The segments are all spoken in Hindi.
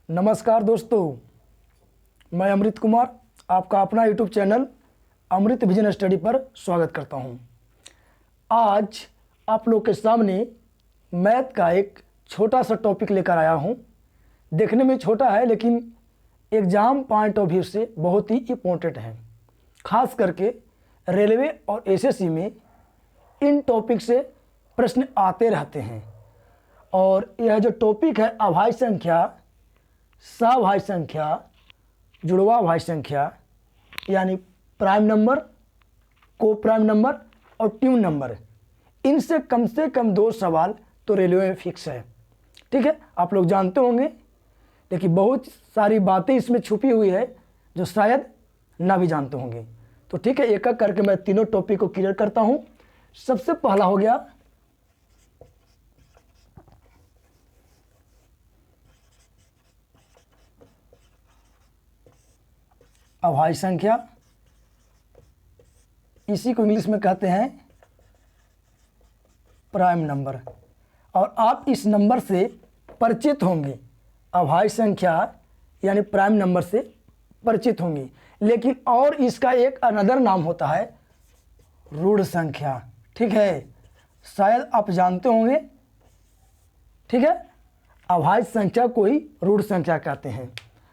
नमस्कार दोस्तों, मैं अमृत कुमार आपका अपना यूट्यूब चैनल अमृत विजन स्टडी पर स्वागत करता हूं। आज आप लोग के सामने मैथ का एक छोटा सा टॉपिक लेकर आया हूं। देखने में छोटा है लेकिन एग्ज़ाम पॉइंट ऑफ व्यू से बहुत ही इम्पोर्टेंट है। खास करके रेलवे और एसएससी में इन टॉपिक से प्रश्न आते रहते हैं। और यह जो टॉपिक है अभाज्य संख्या, सभाज्य संख्या, जुड़वा भाज्य संख्या यानी प्राइम नंबर, को प्राइम नंबर और ट्यून नंबर, इनसे कम 2 सवाल तो रेलवे में फिक्स है। ठीक है, आप लोग जानते होंगे, लेकिन बहुत सारी बातें इसमें छुपी हुई है जो शायद ना भी जानते होंगे। तो ठीक है, एक एक करके मैं तीनों टॉपिक को क्लियर करता हूँ। सबसे पहला हो गया अभाज्य संख्या, इसी को इंग्लिश में कहते हैं प्राइम नंबर। और आप इस नंबर से परिचित होंगे, अभाज्य संख्या यानी प्राइम नंबर से परिचित होंगे। लेकिन और इसका एक अनदर नाम होता है ऋण संख्या। ठीक है, शायद आप जानते होंगे। ठीक है, अभाज्य संख्या को ही ऋण संख्या कहते हैं।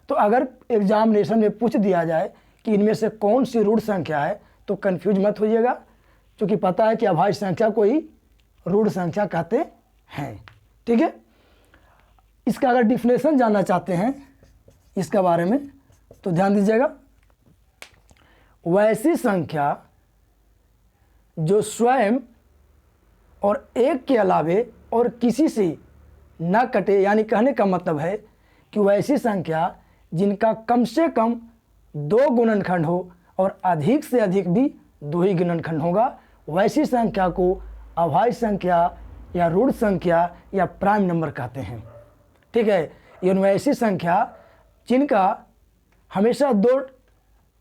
तो अगर एग्जामिनेशन में पूछ दिया जाए कि इनमें से कौन सी ऋण संख्या है तो कंफ्यूज मत होइएगा, क्योंकि पता है कि अभाज्य संख्या को ही ऋण संख्या कहते हैं। ठीक है, इसका अगर डिफिनेशन जानना चाहते हैं इसका बारे में तो ध्यान दीजिएगा। वैसी संख्या जो स्वयं और एक के अलावे और किसी से न कटे, यानी कहने का मतलब है कि वैसी संख्या जिनका कम से कम 2 गुणनखंड हो और अधिक से अधिक भी 2 ही गुणनखंड होगा, वैसी संख्या को अभाज्य संख्या या ऋण संख्या या प्राइम नंबर कहते हैं। ठीक है, ये वैसी संख्या जिनका हमेशा 2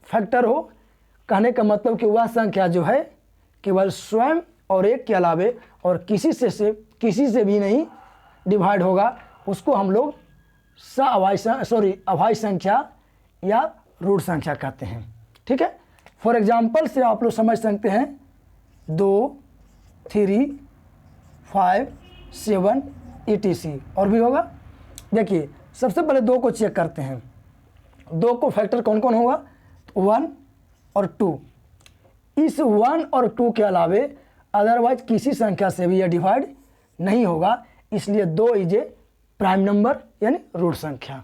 फैक्टर हो, कहने का मतलब कि वह संख्या जो है केवल स्वयं और एक के अलावे और किसी से भी नहीं डिवाइड होगा, उसको हम लोग अभाज्य संख्या या ऋण संख्या कहते हैं। ठीक है, फॉर एग्जाम्पल से आप लोग समझ सकते हैं 2, 3, 5, 7 etc और भी होगा। देखिए, सबसे पहले 2 को चेक करते हैं। 2 को फैक्टर कौन कौन होगा? 1 और 2। इस 1 और 2 के अलावे अदरवाइज किसी संख्या से भी यह डिवाइड नहीं होगा, इसलिए 2 इज ए प्राइम नंबर यानी ऋण संख्या।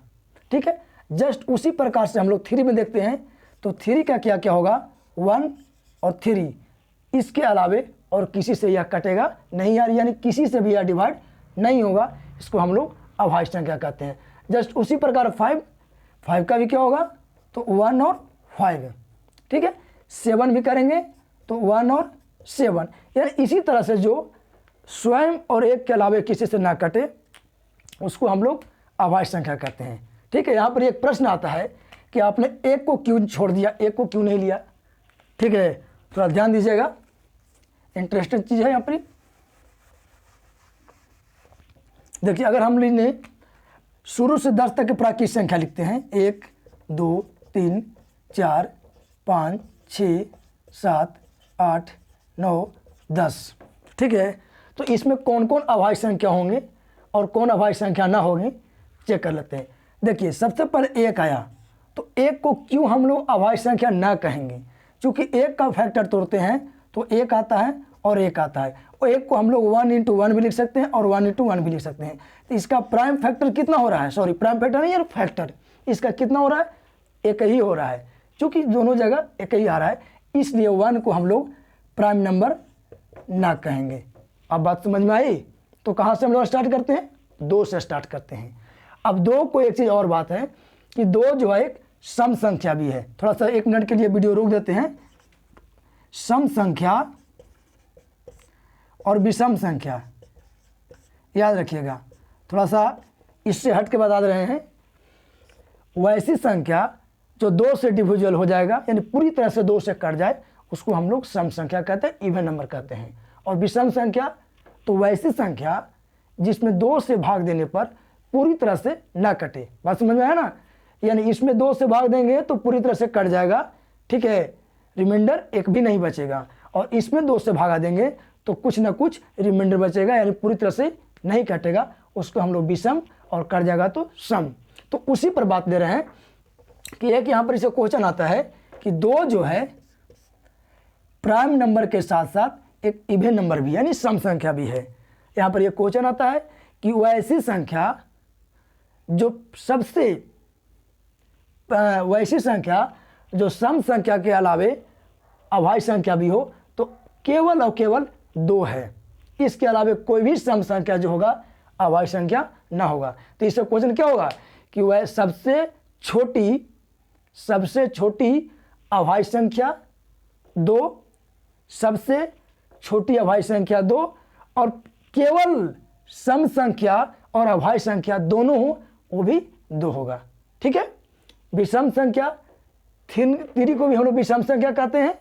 ठीक है, जस्ट उसी प्रकार से हम लोग 3 में देखते हैं तो 3 का क्या क्या होगा? 1 और 3, इसके अलावे और किसी से यह कटेगा नहीं यार, यानी किसी से भी यह डिवाइड नहीं होगा, इसको हम लोग अभाज्य संख्या कहते हैं। जस्ट उसी प्रकार 5 का भी क्या होगा? तो 1 और 5। ठीक है, 7 भी करेंगे तो 1 और 7, यानी इसी तरह से जो स्वयं और एक के अलावे किसी से ना कटे उसको हम लोग अभाज्य संख्या कहते हैं। ठीक है, यहाँ पर एक प्रश्न आता है कि आपने एक को क्यों छोड़ दिया, एक को क्यों नहीं लिया। ठीक है, थोड़ा ध्यान दीजिएगा, इंटरेस्टिंग चीज़ है यहाँ पर। देखिए, अगर हम लेने शुरू से 10 तक की प्राकृतिक संख्या लिखते हैं, 1, 2, 3, 4, 5, 6, 7, 8, 9, 10। ठीक है, तो इसमें कौन कौन अभाज्य संख्या होंगे और कौन अभाज्य संख्या ना होगी चेक कर लेते हैं। देखिए, सबसे पहले 1 आया, तो 1 को क्यों हम लोग अभाज्य संख्या ना कहेंगे? क्योंकि 1 का फैक्टर तोड़ते हैं तो 1 आता है और 1 आता है, और 1 को हम लोग 1 × 1 भी लिख सकते हैं और 1 × 1 भी लिख सकते हैं। तो इसका प्राइम फैक्टर कितना हो रहा है? सॉरी, प्राइम फैक्टर नहीं यार, फैक्टर इसका कितना हो रहा है? 1 ही हो रहा है, क्योंकि दोनों जगह 1 ही आ रहा है, इसलिए 1 को हम लोग प्राइम नंबर ना कहेंगे। अब बात समझ में आई? तो कहाँ से हम लोग स्टार्ट करते हैं? 2 से स्टार्ट करते हैं। अब 2 को एक चीज़ और बात है कि 2 जो है एक सम संख्या भी है। थोड़ा सा 1 मिनट के लिए वीडियो रोक देते हैं। सम संख्या और विषम संख्या याद रखिएगा, थोड़ा सा इससे हट के बता रहे हैं। वैसी संख्या जो 2 से डिविजिबल हो जाएगा, यानी पूरी तरह से 2 से कट जाए, उसको हम लोग सम संख्या कहते हैं, इवन नंबर कहते हैं। और विषम संख्या तो वैसी संख्या जिसमें 2 से भाग देने पर पूरी तरह से ना कटे। बात समझ में है ना, यानी इसमें 2 से भाग देंगे तो पूरी तरह से कट जाएगा, ठीक है, रिमाइंडर एक भी नहीं बचेगा, और इसमें 2 से भागा देंगे तो कुछ ना कुछ रिमाइंडर बचेगा, यानी पूरी तरह से नहीं कटेगा, उसको हम लोग विषम, और कट जाएगा तो सम। तो उसी पर बात दे रहे हैं कि एक यहाँ पर इसे क्वेश्चन आता है कि 2 जो है प्राइम नंबर के साथ साथ एक इवन नंबर भी यानी सम संख्या भी है। यहाँ पर यह क्वेश्चन आता है कि वैसी संख्या जो सम संख्या के अलावे अभाज्य संख्या भी हो तो केवल और केवल 2 है, इसके अलावे कोई भी सम संख्या जो होगा अभाज्य संख्या ना होगा। तो इससे क्वेश्चन क्या होगा कि वह सबसे छोटी अभाज्य संख्या 2, सबसे छोटी अभाज्य संख्या 2, और केवल सम संख्या और अभाज्य संख्या दोनों हो वो भी 2 होगा। ठीक है, विषम संख्या 3 को भी हम लोग विषम संख्या कहते हैं,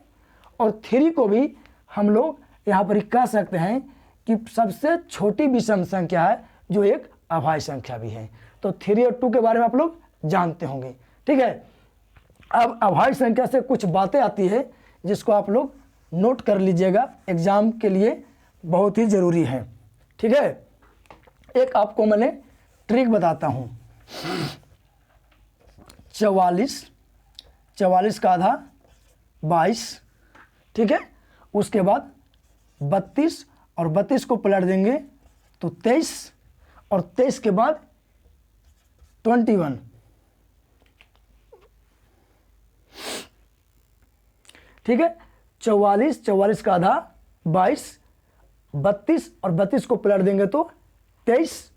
और 3 को भी हम लोग यहाँ पर कह सकते हैं कि सबसे छोटी विषम संख्या है जो एक अभाज्य संख्या भी है। तो 3 और 2 के बारे में आप लोग जानते होंगे। ठीक है, अब अभाज्य संख्या से कुछ बातें आती है जिसको आप लोग नोट कर लीजिएगा, एग्जाम के लिए बहुत ही ज़रूरी है। ठीक है, एक आपको मैंने ट्रिक बताता हूँ। 44 का आधा 22, ठीक है, उसके बाद 32 और 32 को पलट देंगे तो 23, और 23 के बाद 21, ठीक है। 44 का आधा 22, 32 और 32 को पलट देंगे तो 23,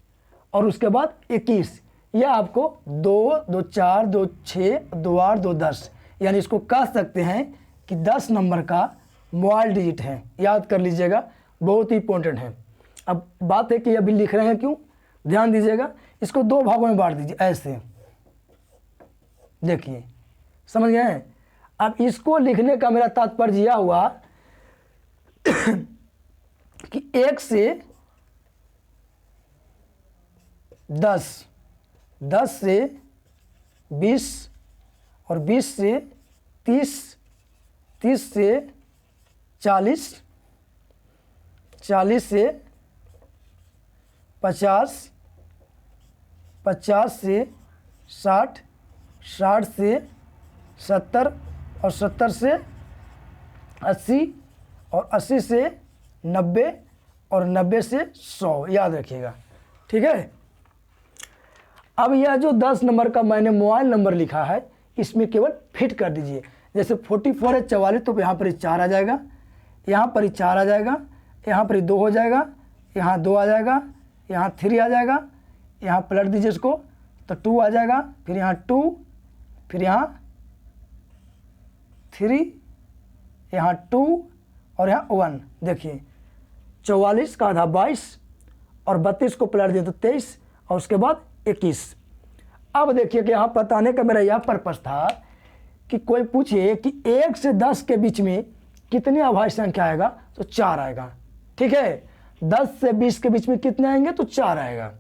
और उसके बाद 21। यह आपको 2, 2, 4, 2, 6, 2, 8, 2, 10, यानी इसको कह सकते हैं कि 10 नंबर का मोबाइल डिजिट है। याद कर लीजिएगा, बहुत ही इंपॉर्टेंट है। अब बात है कि अभी लिख रहे हैं क्यों, ध्यान दीजिएगा। इसको 2 भागों में बांट दीजिए, ऐसे देखिए, समझ गए हैं। अब इसको लिखने का मेरा तात्पर्य यह हुआ कि 1 से 10, 10 से 20, और 20 से 30, 30 से 40, 40 से 50, 50 से 60, 60 से 70, और 70 से 80, और 80 से 90, और 90 से 100, याद रखिएगा। ठीक है, अब यह जो 10 नंबर का मैंने मोबाइल नंबर लिखा है इसमें केवल फिट कर दीजिए। जैसे 44 है 44, तो यहाँ पर ही 4 आ जाएगा, यहाँ पर ही 4 आ जाएगा, यहाँ पर ही 2 हो जाएगा, यहाँ 2 आ जाएगा, यहाँ 3 आ जाएगा, यहाँ पलट दीजिए इसको तो 2 आ जाएगा, फिर यहाँ 2, फिर यहाँ 3, यहाँ 2, और यहाँ 1। देखिए 44 का आधा 22, और 32 को पलट दिए तो 23, और उसके बाद 21। अब देखिए कि यहाँ बताने का मेरा यह पर्पस था कि कोई पूछे कि 1 से 10 के बीच में कितनी अभाज्य संख्या आएगा, तो 4 आएगा। ठीक है, 10 से 20 के बीच में कितने आएंगे, तो 4 आएगा।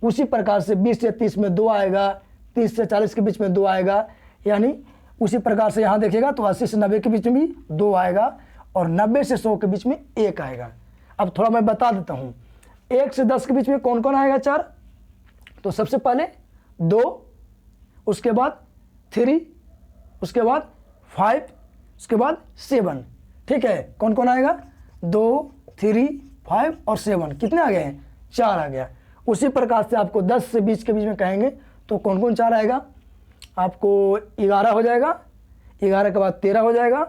उसी प्रकार से 20 से 30 में 2 आएगा, 30 से 40 के बीच में 2 आएगा, यानी उसी प्रकार से यहाँ देखिएगा तो 80 से 90 के बीच में भी 2 आएगा, और 90 से 100 के बीच में 1 आएगा। अब थोड़ा मैं बता देता हूँ, 1 से 10 के बीच में कौन कौन आएगा 4, तो सबसे पहले 2, उसके बाद 3, उसके बाद 5, उसके बाद 7। ठीक है, कौन कौन आएगा, 2, 3, 5 और 7, कितने आ गए हैं, 4 आ गया। उसी प्रकार से आपको 10 से 20 के बीच में कहेंगे तो कौन कौन 4 आएगा, आपको 11 हो जाएगा, 11 के बाद 13 हो जाएगा,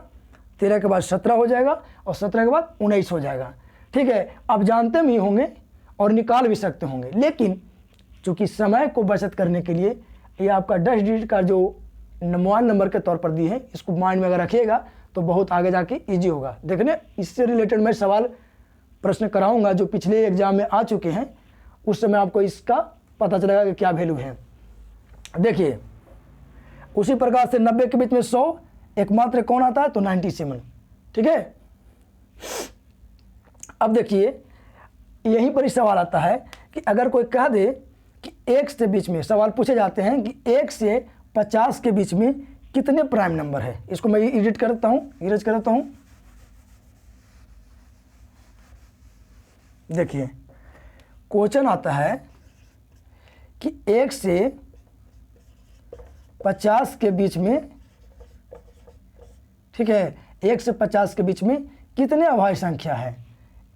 13 के बाद 17 हो जाएगा, और 17 के बाद 19 हो जाएगा। ठीक है, आप जानते भी होंगे और निकाल भी सकते होंगे, लेकिन चूँकि समय को बचत करने के लिए ये आपका 10 डिजिट का जो मोबाइल नंबर के तौर पर दी है, इसको माइंड में अगर रखिएगा तो बहुत आगे जाके इजी होगा। देखने इससे रिलेटेड मैं सवाल प्रश्न कराऊंगा जो पिछले एग्जाम में आ चुके हैं, उस समय आपको इसका पता चलेगा कि क्या वैल्यू है। देखिए उसी प्रकार से 90 के बीच में 100 एकमात्र कौन आता है, तो 97। ठीक है, अब देखिए यहीं पर ही सवाल आता है कि अगर कोई कह दे कि 1 से बीच में सवाल पूछे जाते हैं कि 1 से 50 के बीच में कितने प्राइम नंबर है। इसको मैं इरेज करता हूँ। देखिए क्वेश्चन आता है कि 1 से 50 के बीच में, ठीक है, 1 से 50 के बीच में कितने अभाज्य संख्या है।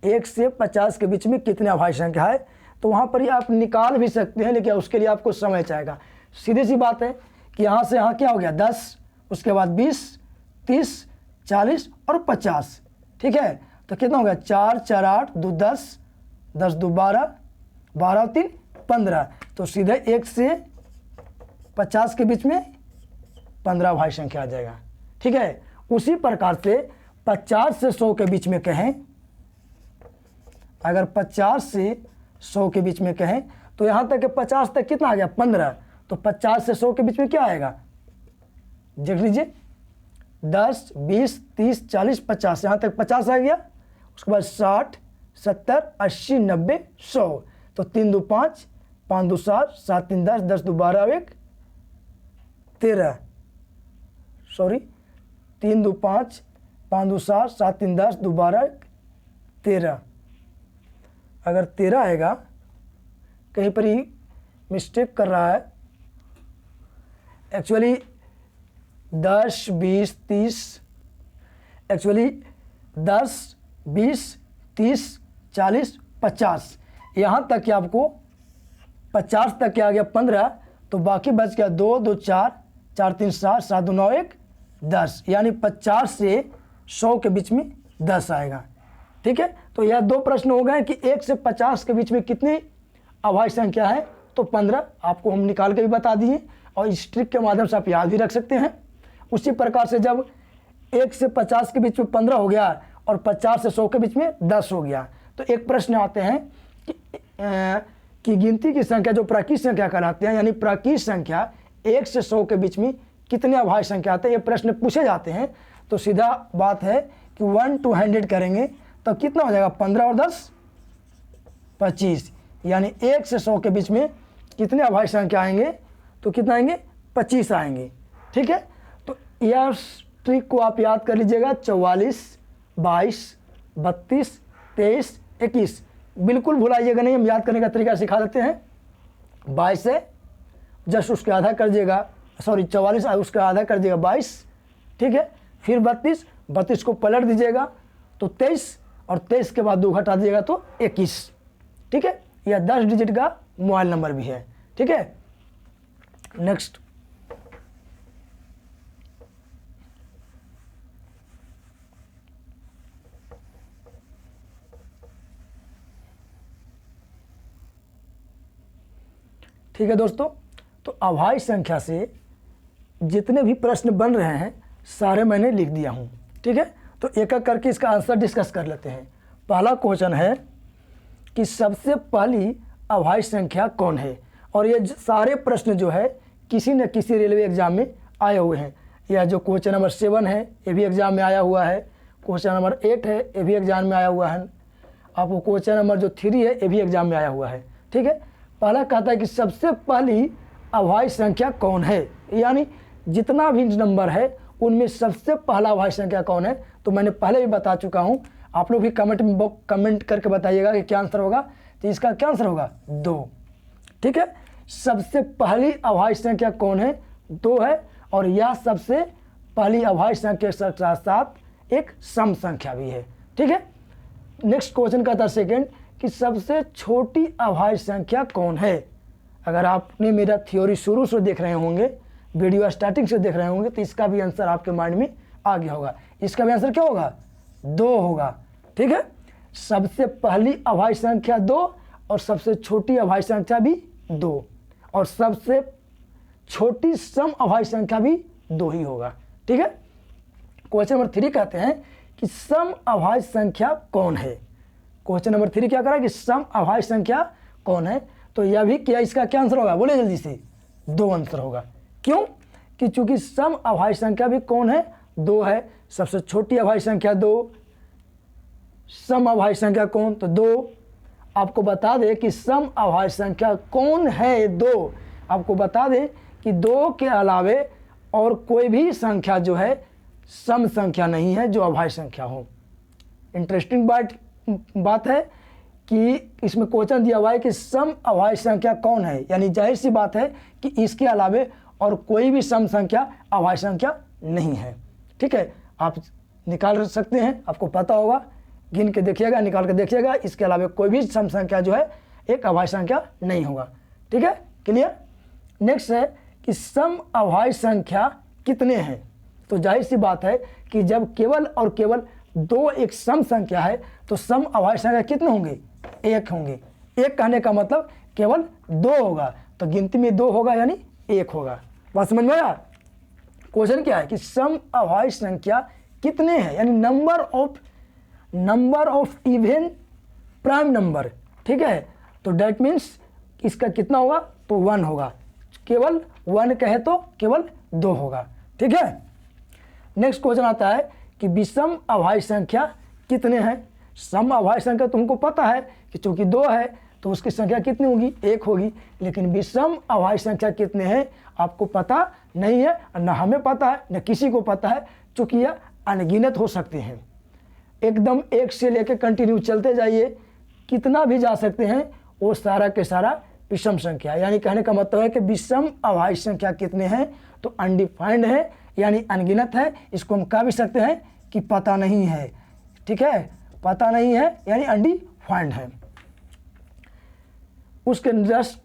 1 से 50 के बीच में कितने अभाज्य संख्या है, तो वहाँ पर ही आप निकाल भी सकते हैं, लेकिन उसके लिए आपको समय चाहिएगा। सीधी सी बात है कि यहाँ से यहाँ क्या हो गया 10, उसके बाद 20, 30, 40 और 50, ठीक है। तो कितना हो गया 4 4 8 2 10, 10 2 12, 12 और 3 15। तो सीधे 1 से 50 के बीच में 15 अभाज्य संख्या आ जाएगा, ठीक है। उसी प्रकार से 50 से 100 के बीच में कहें, अगर 50 से 100 के बीच में कहें तो यहाँ तक 50 तक कितना आ गया 15। तो 50 से 100 के बीच में क्या आएगा, देख लीजिए 10, 20, 30, 40, 50, यहाँ तक 50 आ गया। उसके बाद 60, 70, 80, 90, 100। तो 3 2 5, 5 2 7, 7 3 10, 10 2 12 1 13, सॉरी 3 2 5, 5 2 7, 7 3 10, 2 12 13। अगर 13 आएगा, कहीं पर ही मिस्टेक कर रहा है, एक्चुअली 10 20 30, एक्चुअली 10 20 30 40 50, यहाँ तक कि आपको 50 तक क्या आ गया 15। तो बाकी बच गया 2 2 4, 4 3 7, 7 2 9 1 10, यानी 50 से 100 के बीच में 10 आएगा, ठीक है। तो यह 2 प्रश्न हो गए कि 1 से 50 के बीच में कितनी अभाज्य संख्या है, तो 15 आपको हम निकाल के भी बता दिए, और इस ट्रिक के माध्यम से आप याद भी रख सकते हैं। उसी प्रकार से जब 1 से 50 के बीच में 15 हो गया और 50 से 100 के बीच में 10 हो गया, तो एक प्रश्न आते हैं कि गिनती की संख्या जो प्राकृत संख्या कहलाते हैं, यानी प्राकृत संख्या 1 से 100 के बीच में कितने अभाज्य संख्या आते हैं, ये प्रश्न पूछे जाते हैं। तो सीधा बात है कि 1 to 100 करेंगे तो कितना हो जाएगा 15 और 10 25, यानी 1 से 100 के बीच में कितने अभाज्य संख्या आएंगे, तो कितना आएंगे 25 आएंगे, ठीक है। तो यह ट्रिक को आप याद कर लीजिएगा, 44 22 32 23 21, बिल्कुल भुलाइएगा नहीं, हम याद करने का तरीका सिखा देते हैं। 22 से जस्ट उसके आधा कर दिएगा, सॉरी 44 उसका आधा कर दिएगा 22, ठीक है। फिर 32 को पलट दीजिएगा तो 23, और 23 के बाद 2 घटा दीजिएगा तो 21, ठीक है। यह 10 डिजिट का मोबाइल नंबर भी है, ठीक है। नेक्स्ट, ठीक है दोस्तों। तो अभाज्य संख्या से जितने भी प्रश्न बन रहे हैं सारे मैंने लिख दिया हूँ, ठीक है। तो एक एक करके इसका आंसर डिस्कस कर लेते हैं। पहला क्वेश्चन है कि सबसे पहली अभाज्य संख्या कौन है, और ये सारे प्रश्न जो है किसी न किसी रेलवे एग्जाम में आए हुए हैं। यह जो क्वेश्चन नंबर 7 है ये भी एग्जाम में आया हुआ है, क्वेश्चन नंबर 8 है ये भी एग्जाम में आया हुआ है, आपको क्वेश्चन नंबर जो 3 है ये भी एग्जाम में आया हुआ है, ठीक है। पहला कहता है कि सबसे पहली अभाज्य संख्या कौन है, यानी जितना भी नंबर है उनमें सबसे पहला अभाज्य संख्या कौन है। तो मैंने पहले भी बता चुका हूँ, आप लोग भी कमेंट करके बताइएगा कि क्या आंसर होगा। तो इसका क्या आंसर होगा 2, ठीक है। सबसे पहली अभाज्य संख्या कौन है 2 है, और यह सबसे पहली अभाज्य संख्या के साथ साथ एक सम संख्या भी है, ठीक है। नेक्स्ट क्वेश्चन का था सेकेंड कि सबसे छोटी अभाज्य संख्या कौन है। अगर आपने मेरा थ्योरी शुरू से देख रहे होंगे, वीडियो स्टार्टिंग से देख रहे होंगे, तो इसका भी आंसर आपके माइंड में आ गया होगा। इसका भी आंसर क्या होगा 2 होगा, ठीक है। सबसे पहली अभाज्य संख्या 2 और सबसे छोटी अभाज्य संख्या भी 2, और सबसे छोटी सम अभाज्य संख्या भी 2 ही होगा, ठीक है। क्वेश्चन नंबर 3 कहते हैं कि सम अभाज्य संख्या कौन है। क्वेश्चन नंबर 3 क्या करा कि सम अभाज्य संख्या कौन है। तो यह भी क्या, इसका क्या आंसर होगा, बोले जल्दी से 2 आंसर होगा। क्यों कि चूंकि सम अभाज्य संख्या भी कौन है 2 है, सबसे छोटी अभाज्य संख्या 2, सम अभाज्य संख्या कौन तो 2, आपको बता दें कि सम अभाज्य संख्या कौन है? दो। आपको बता दें कि दो के अलावे और कोई भी संख्या जो है सम संख्या नहीं है जो अभाज्य संख्या हो। इंटरेस्टिंग बात है कि इसमें क्वेश्चन दिया हुआ है कि सम अभाज्य संख्या कौन है, यानी जाहिर सी बात है कि इसके अलावे और कोई भी सम संख्या अभाज्य संख्या नहीं है। ठीक है, आप निकाल सकते हैं, आपको पता होगा, गिन के देखिएगा, निकाल के देखिएगा, इसके अलावा कोई भी सम संख्या जो है एक अभाज्य संख्या नहीं होगा। ठीक है, क्लियर। नेक्स्ट है कि सम अभाज्य संख्या कितने हैं? तो जाहिर सी बात है कि जब केवल और केवल दो एक सम संख्या है तो सम अभाज्य संख्या कितने होंगे? एक होंगे। एक कहने का मतलब केवल दो होगा, तो गिनती में दो होगा यानी एक होगा। बात समझ में आया? क्वेश्चन क्या है कि सम अभाज्य संख्या कितने हैं, यानी number of even prime number. ठीक है, तो डेट मीन्स इसका कितना होगा? तो 1 होगा। केवल 1 कहे तो केवल 2 होगा। ठीक है, नेक्स्ट क्वेश्चन आता है कि विषम अभाज्य संख्या कितने हैं? सम अभाज्य संख्या तुमको पता है कि चूंकि 2 है तो उसकी संख्या कितनी होगी? 1 होगी। लेकिन विषम अभाज्य संख्या कितने हैं आपको पता नहीं है, न हमें पता है न किसी को पता है, चूंकि यह अनगिनत हो सकते हैं। एकदम 1 से लेकर कंटिन्यू चलते जाइए, कितना भी जा सकते हैं, वो सारा के सारा विषम संख्या। यानी कहने का मतलब है कि विषम अभाज्य संख्या कितने हैं? तो अनडिफाइंड है, यानी अनगिनत है। इसको हम कह भी सकते हैं कि पता नहीं है। ठीक है, पता नहीं है यानी अनडिफाइंड है। उसके जस्ट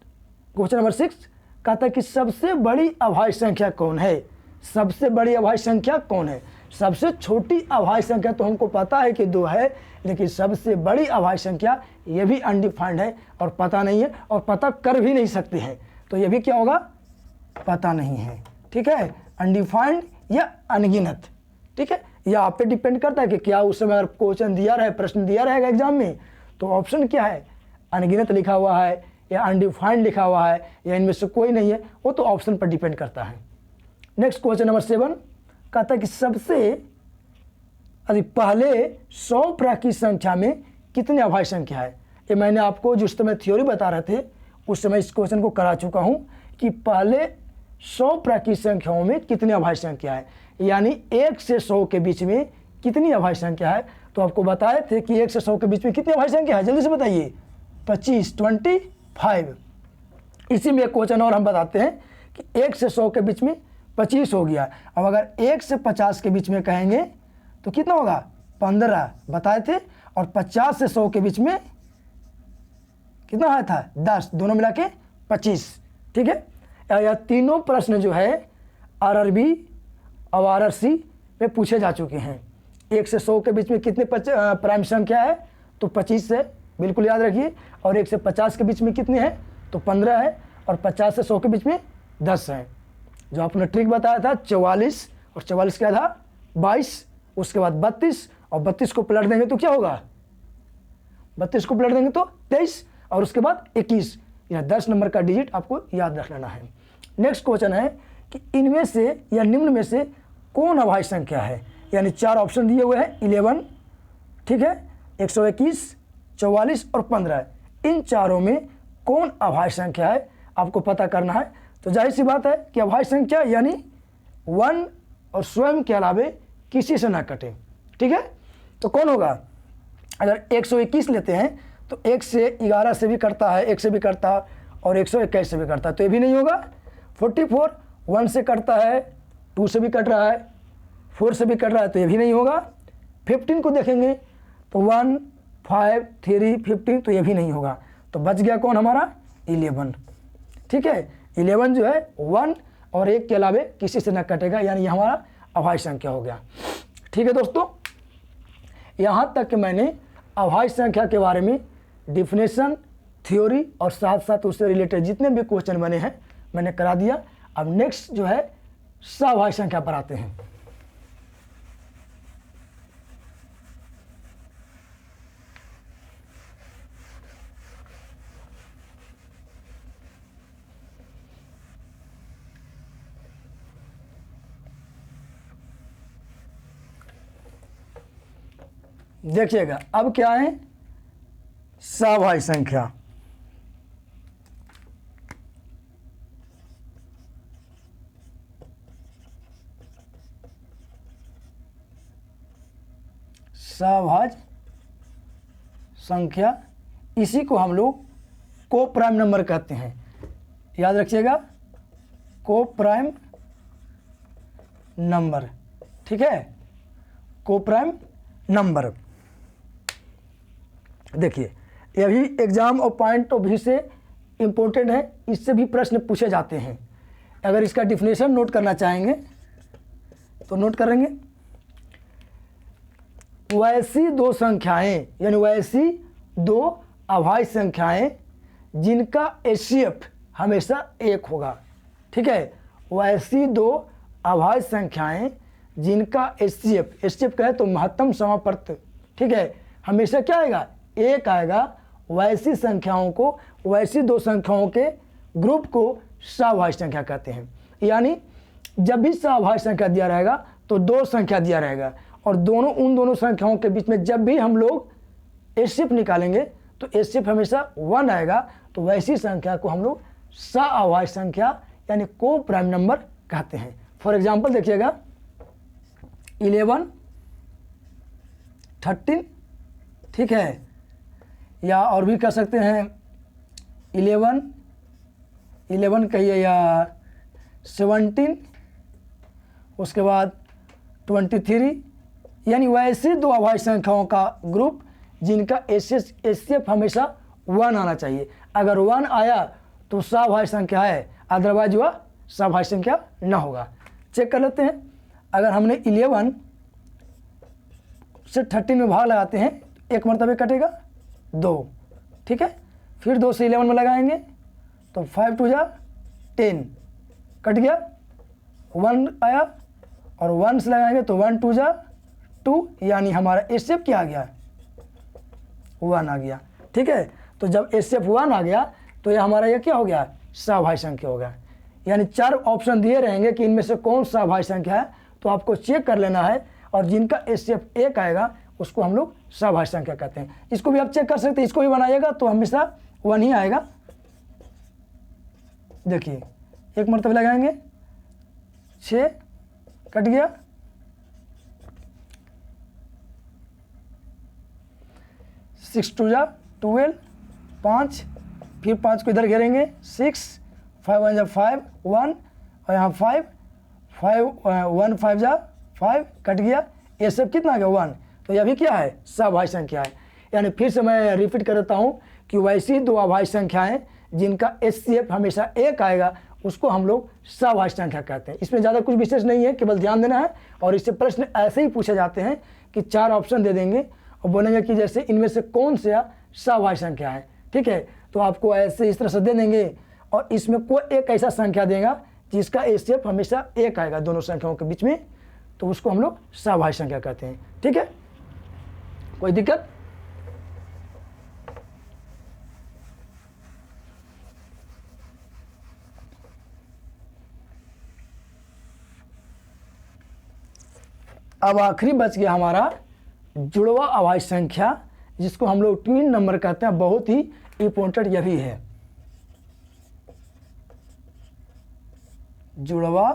क्वेश्चन नंबर 6 कहता है कि सबसे बड़ी अभाज्य संख्या कौन है? सबसे बड़ी अभाज्य संख्या कौन है? सबसे छोटी अभाज्य संख्या तो हमको पता है कि 2 है, लेकिन सबसे बड़ी अभाज्य संख्या ये भी अनडिफाइंड है और पता नहीं है और पता कर भी नहीं सकते हैं, तो ये भी क्या होगा? पता नहीं है। ठीक है, अनडिफाइंड या अनगिनत। ठीक है, यह आप पे डिपेंड करता है कि क्या उस समय अगर क्वेश्चन दिया रहे, प्रश्न दिया रहेगा एग्जाम में, तो ऑप्शन क्या है? अनगिनत लिखा हुआ है या अनडिफाइंड लिखा हुआ है या इनमें से कोई नहीं है, वो तो ऑप्शन पर डिपेंड करता है। नेक्स्ट क्वेश्चन नंबर 7 कहता है कि सबसे पहले 100 प्राकृत संख्या में कितने अभाज्य संख्या है? ये मैंने आपको जिस समय थ्योरी बता रहे थे उस समय इस क्वेश्चन को करा चुका हूँ कि पहले 100 प्राकृत संख्याओं में कितने अभाज्य संख्या है, यानी 1 से 100 के बीच में कितनी अभाज्य संख्या है। तो आपको बताए थे कि 1 से 100 के बीच में कितनी अभाज्य संख्या है, जल्दी से बताइए। 25। इसी में एक क्वेश्चन और हम बताते हैं कि 1 से 100 के बीच में 25 हो गया। अब अगर 1 से 50 के बीच में कहेंगे तो कितना होगा? 15 बताए थे, और 50 से 100 के बीच में कितना आया था? 10, दोनों मिला के 25। ठीक है, यह तीनों प्रश्न जो है RRB और RRC में पूछे जा चुके हैं। 1 से 100 के बीच में कितने प्राइम संख्या है? तो 25 है, बिल्कुल याद रखिए। और 1 से 50 के बीच में कितने हैं? तो 15 है। और 50 से 100 के बीच में 10 है। जो आपने ट्रिक बताया था 44, और 44 क्या था? 22, उसके बाद 32, और 32 को पलट देंगे तो क्या होगा? 32 को पलट देंगे तो 23, और उसके बाद 21। यह 10 नंबर का डिजिट आपको याद रख लेना है। नेक्स्ट क्वेश्चन है कि इनमें से या निम्न में से कौन अभाज्य संख्या है? यानी 4 ऑप्शन दिए हुए हैं, 11, ठीक है, 121, 44 और 15। इन चारों में कौन अभाज्य संख्या है आपको पता करना है। तो जाहिर सी बात है कि अभाज्य संख्या यानी 1 और स्वयं के अलावे किसी से ना कटे। ठीक है, तो कौन होगा? अगर 121 लेते हैं तो 1 से 11 से भी कटता है, 1 से भी कटता है, और 121 से भी कटता है, तो ये भी नहीं होगा। 44 1 से कटता है, 2 से भी कट रहा है, 4 से भी कट रहा है, तो ये भी नहीं होगा। 15 को देखेंगे तो 1, 5, 3, 15, तो ये भी नहीं होगा। तो बच गया कौन हमारा? 11। ठीक है, 11 जो है 1 और 1 के अलावे किसी से न कटेगा, यानी हमारा अभाज्य संख्या हो गया। ठीक है दोस्तों, यहाँ तक कि मैंने अभाज्य संख्या के बारे में डिफिनेशन, थ्योरी और साथ साथ उससे रिलेटेड जितने भी क्वेश्चन बने हैं मैंने करा दिया। अब नेक्स्ट जो है सअभाज्य संख्या पर आते हैं। देखिएगा अब क्या है, सभाज्य संख्या। सभाज्य संख्या, इसी को हम लोग को प्राइम नंबर कहते हैं। याद रखिएगा, को प्राइम नंबर, ठीक है, को प्राइम नंबर। देखिए यह भी एग्जाम और पॉइंट ऑफ व्यू से इम्पोर्टेंट है, इससे भी प्रश्न पूछे जाते हैं। अगर इसका डिफिनेशन नोट करना चाहेंगे तो नोट करेंगे। वैसी दो संख्याएं, यानी वैसी दो अभाज्य संख्याएं जिनका HCF हमेशा 1 होगा, ठीक है। वैसी दो अभाज्य संख्याएं जिनका HCF कहे तो महत्तम समापर्त, ठीक है, हमेशा क्या आएगा, 1 आएगा। वैसी संख्याओं को, वैसी दो संख्याओं के ग्रुप को सभाज्य संख्या कहते हैं। यानी जब भी सभाज्य संख्या दिया रहेगा तो दो संख्या दिया रहेगा, और उन दोनों संख्याओं के बीच में जब भी हम लोग HCF निकालेंगे तो HCF हमेशा 1 आएगा। तो वैसी संख्या को हम लोग सभाज्य संख्या यानी को प्राइम नंबर कहते हैं। फॉर एग्जाम्पल देखिएगा 11, 13, ठीक है, या और भी कह सकते हैं 11 कहिए, या 17, उसके बाद 23, यानी वैसे दो अभाज्य संख्याओं का ग्रुप जिनका HCF हमेशा 1 आना चाहिए। अगर 1 आया तो सभाज्य संख्या है, अदरवाइज वह सभाज्य संख्या न होगा। चेक कर लेते हैं। अगर हमने 11 से 13 में भाग लगाते हैं, एक मरतबे कटेगा 2, ठीक है। फिर 2 से 11 में लगाएंगे तो 5 2 जा 10, कट गया, 1 आया, और 1 से लगाएंगे तो 1 2 जा 2, यानी हमारा HCF क्या आ गया, 1 आ गया, ठीक है। तो जब HCF 1 आ गया तो यह हमारा क्या हो गया, सभाज्य संख्या हो गया। यानी 4 ऑप्शन दिए रहेंगे कि इनमें से कौन सभाज्य संख्या है, तो आपको चेक कर लेना है, और जिनका HCF 1 आएगा उसको हम लोग सभाज्य संख्या कहते हैं। इसको भी आप चेक कर सकते हैं, इसको भी बनाइएगा तो हमेशा 1 ही आएगा। देखिए एक मरतबा लगाएंगे 6, कट गया, 6 2 जा 12, 5, फिर 5 को इधर घेरेंगे 6, 5 1 जा 5 1, और यहाँ 5 1 5 जा 5, कट गया, ये सब कितना आ गया 1। तो यह भी क्या है, सभाज्य संख्या है। यानी फिर से मैं रिपीट कर देता हूँ कि वैसी दो अभाज्य संख्याएं जिनका HCF हमेशा 1 आएगा उसको हम लोग सभाज्य संख्या कहते हैं। इसमें ज़्यादा कुछ विशेष नहीं है, केवल ध्यान देना है। और इससे प्रश्न ऐसे ही पूछे जाते हैं कि 4 ऑप्शन दे देंगे और बोलेंगे कि जैसे इनमें से कौन सा सभाज्य संख्या है, ठीक है। तो आपको ऐसे इस तरह से दे देंगे, और इसमें कोई एक ऐसा संख्या देगा जिसका HCF हमेशा 1 आएगा दोनों संख्याओं के बीच में, तो उसको हम लोग सभाज्य संख्या कहते हैं, ठीक है। कोई दिक्कत? अब आखिरी बच गया हमारा जुड़वा अभाज्य संख्या, जिसको हम लोग ट्विन नंबर कहते हैं। बहुत ही इंपॉर्टेंट यह भी है, जुड़वा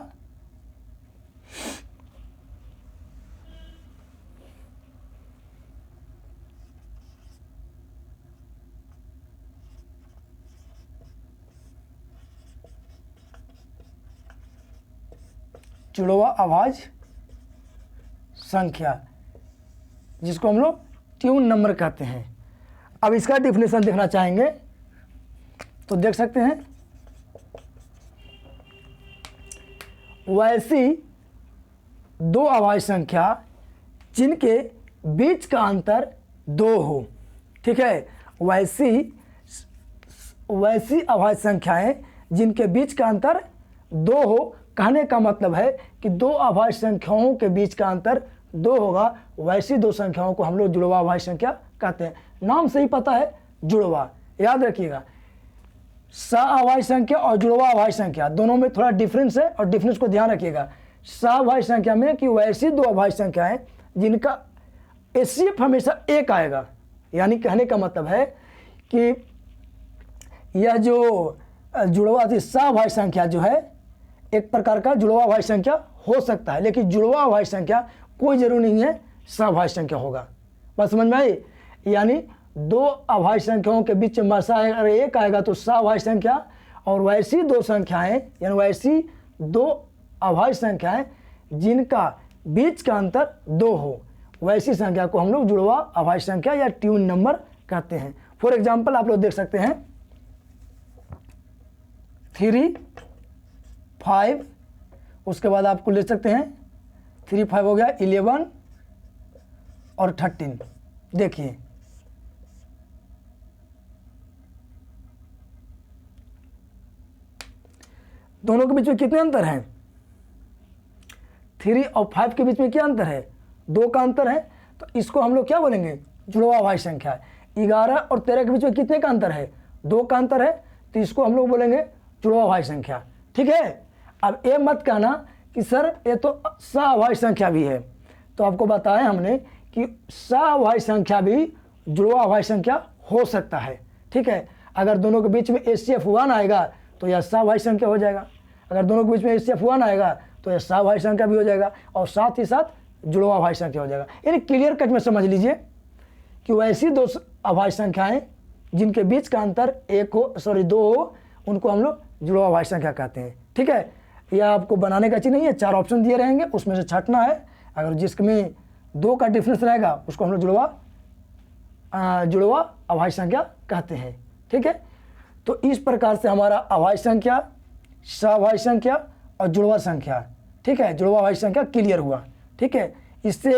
अभाज्य संख्या, जिसको हम लोग ट्यून नंबर कहते हैं। अब इसका डिफिनेशन देखना चाहेंगे तो देख सकते हैं, वैसी दो अभाज्य संख्या जिनके बीच का अंतर 2 हो, ठीक है। वैसी अभाज्य संख्याएं जिनके बीच का अंतर 2 हो, कहने का मतलब है कि दो अभाज्य संख्याओं के बीच का अंतर 2 होगा, वैसी दो संख्याओं को हम लोग जुड़वा अभाज्य संख्या कहते हैं। नाम से ही पता है जुड़वा, याद रखिएगा। सअभाज्य संख्या और जुड़वा अभाज्य संख्या दोनों में थोड़ा डिफरेंस है, और डिफरेंस को ध्यान रखिएगा। सअभाज्य संख्या में कि वैसी दो अभाज्य संख्याएं जिनका HCF हमेशा 1 आएगा, यानी कहने का मतलब है कि यह जो जुड़वा थी सभाज्य संख्या जो है एक प्रकार का जुड़वा अभाज्य संख्या हो सकता है, लेकिन जुड़वा अभाज्य संख्या कोई जरूरी नहीं है सभाज्य संख्या होगा। बस समझ में आई? यानी दो अभाज्य संख्याओं के बीच में मसा अगर एक आएगा तो सभाज्य संख्या, और वैसी दो संख्याएं यानी वैसी दो अभाज्य संख्याएं जिनका बीच का अंतर 2 हो, वैसी संख्या को हम लोग जुड़वा अभाज्य संख्या या ट्यून नंबर कहते हैं। फॉर एग्जाम्पल आप लोग देख सकते हैं 3, 5, उसके बाद आपको ले सकते हैं 3, 5 हो गया 11 और 13। देखिए दोनों के बीच में कितने अंतर हैं? 3 और 5 के बीच में क्या अंतर है? 2 का अंतर है, तो इसको हम लोग क्या बोलेंगे? जुड़वा अभाज्य संख्या है। 11 और 13 के बीच में कितने का अंतर है? 2 का अंतर है, तो इसको हम लोग बोलेंगे जुड़वा अभाज्य संख्या। ठीक है। अब ये मत कहना कि सर ये तो सभाज्य संख्या भी है, तो आपको बताया हमने कि सभाज्य संख्या भी जुड़वा अभाज्य संख्या हो सकता है। ठीक है। अगर दोनों के बीच में HCF 1 आएगा तो यह सभाज्य संख्या हो जाएगा, अगर दोनों के बीच में HCF 1 आएगा तो यह सभाज्य संख्या भी हो जाएगा, और साथ ही साथ जुड़वा अभाज्य संख्या हो जाएगा। यानी क्लियर कट में समझ लीजिए कि वैसी दो अभाज्य संख्याएं जिनके बीच का अंतर 2 हो, उनको हम लोग जुड़वा अभाज्य संख्या कहते हैं। ठीक है। यह आपको बनाने का चीज़ नहीं है, 4 ऑप्शन दिए रहेंगे, उसमें से छांटना है। अगर जिसमें 2 का डिफरेंस रहेगा उसको हम लोग जुड़वा अभाज्य संख्या कहते हैं। ठीक है। तो इस प्रकार से हमारा अभाज्य संख्या, सभाज्य संख्या और जुड़वा संख्या, ठीक है, जुड़वा अभाज्य संख्या क्लियर हुआ। ठीक है। इससे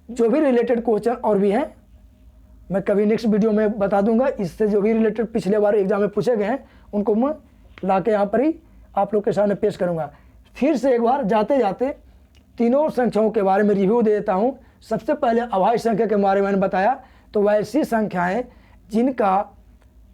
जो भी रिलेटेड क्वेश्चन और भी हैं मैं कभी नेक्स्ट वीडियो में बता दूंगा। इससे जो भी रिलेटेड पिछले बार एग्जाम में पूछे गए हैं उनको मैं ला के यहाँ पर ही आप लोग के सामने पेश करूँगा। फिर से एक बार जाते जाते तीनों संख्याओं के बारे में रिव्यू दे देता हूँ। सबसे पहले अभाज्य संख्या के बारे में मैंने बताया, तो वैसी संख्याएं जिनका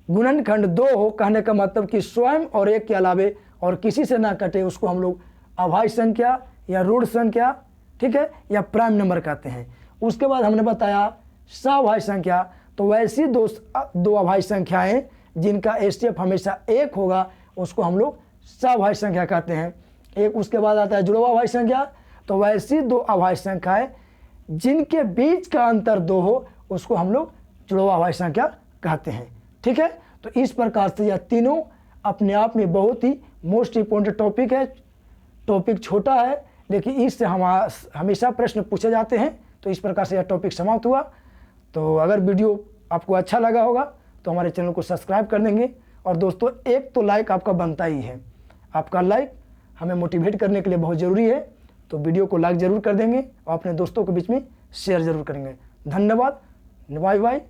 गुणनखंड 2 हो, कहने का मतलब कि स्वयं और एक के अलावे और किसी से ना कटे, उसको हम लोग अभाज्य संख्या या ऋण संख्या, ठीक है, या प्राइम नंबर कहते हैं। उसके बाद हमने बताया सभाज्य संख्या, तो वैसी दो अभाज्य संख्याएं जिनका HCF हमेशा 1 होगा, उसको हम लोग सभाज्य संख्या कहते हैं। एक उसके बाद आता है जुड़वा अभाज्य संख्या, तो वैसी दो अभाज्य संख्याएं जिनके बीच का अंतर 2 हो, उसको हम लोग जुड़वा अभाज्य संख्या कहते हैं। ठीक है। तो इस प्रकार से यह तीनों अपने आप में बहुत ही मोस्ट इम्पोर्टेंट टॉपिक है। टॉपिक छोटा है लेकिन इससे हमेशा प्रश्न पूछे जाते हैं। तो इस प्रकार से यह टॉपिक समाप्त हुआ। तो अगर वीडियो आपको अच्छा लगा होगा तो हमारे चैनल को सब्सक्राइब कर देंगे, और दोस्तों एक तो लाइक आपका बनता ही है। आपका लाइक हमें मोटिवेट करने के लिए बहुत ज़रूरी है, तो वीडियो को लाइक ज़रूर कर देंगे और अपने दोस्तों के बीच में शेयर ज़रूर करेंगे। धन्यवाद। Bye bye.